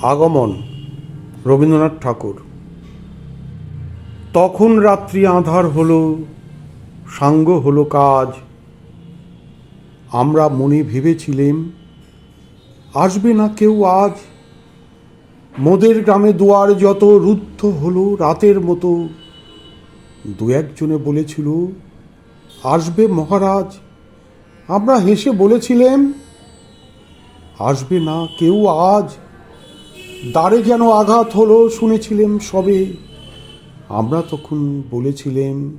আগমন রবীন্দ্রনাথ ঠাকুর। তখন রাত্রি আঁধার হলো, সাঙ্গ হলো কাজ। আমরা মনে ভেবেছিলেম আসবে না কেউ আজ। মোদের গ্রামে দুয়ার যত রুদ্ধ হলো রাতের মতো। দু একজনে বলেছিল আসবে মহারাজ। আমরা হেসে বলেছিলেম আসবে না কেউ আজ। দ্বারে যেন আঘাত হলো শুনেছিলেম সবে। আমরা তখন বলেছিলেম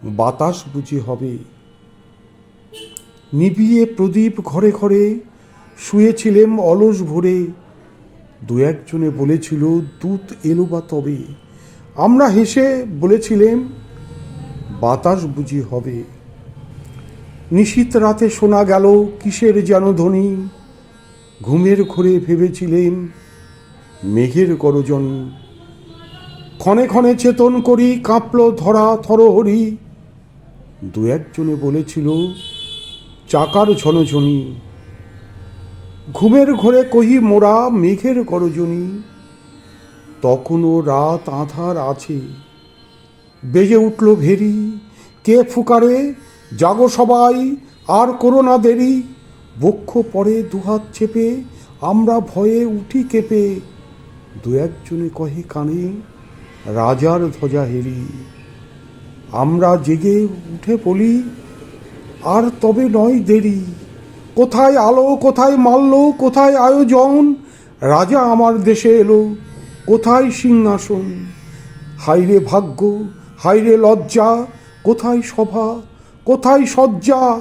বাতাস বুঝি হবে। নিভিয়ে প্রদীপ ঘরে ঘরে শুয়েছিলেম অলস ভরে। দু একজনে বলেছিল দূত এলো বা তবে। আমরা হেসে বলেছিলেম বাতাস বুঝি হবে। নিশীথ রাতে শোনা গেল কিসের যেন ধ্বনি। ঘুমের ঘোরে ভেবেছিলেম মেঘের গর্জন। ক্ষণে ক্ষণে চেতন করি কাঁপল ধরা থরহরি। দু একজনে বলেছিল চাকার ঝনঝনি। ঘুমের ঘোরে কহি মোরা মেঘের গরজনি। তখনও রাত আঁধার আছে। বেজে উঠল ভেরি। কে ফুকারে জাগো সবাই আর করো না দেরি। বক্ষ পরে দুহাত চেপে আমরা ভয়ে উঠি কেঁপে। দু একজনে কহে কানে রাজার ধ্বজা হেরি। আমরা জেগে উঠে বলি আর তবে নয় দেরি। কোথায় আলো কোথায় মাল্য কোথায় আয়োজন। রাজা আমার দেশে এলো কোথায় সিংহাসন। হাইরে ভাগ্য হাইরে লজ্জা কোথায় সভা কোথায় সজ্জা।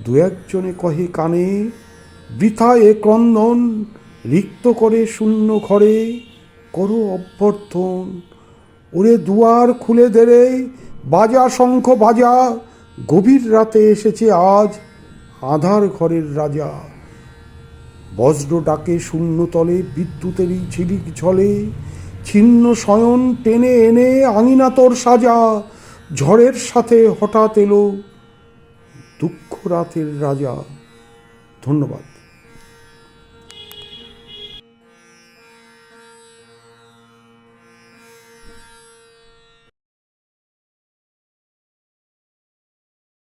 দু একজনে কহে কানে বৃথা এ ক্রন্দন। রিক্ত করে শূন্য ঘরে করো অভ্যর্থন। ওরে দুয়ার খুলে দেরে বাজা শঙ্খ বাজা। গভীর রাতে এসেছে আজ আধার ঘরের রাজা। বজ্র ডাকে শূন্য তলে বিদ্যুতেরই ঝিলিক ঝলে। ছিন্ন শয়ন টেনে এনে আঙিনা তোর সাজা। ঝড়ের সাথে হঠাৎ এলো দুঃখ রাতের রাজা। ধন্যবাদ।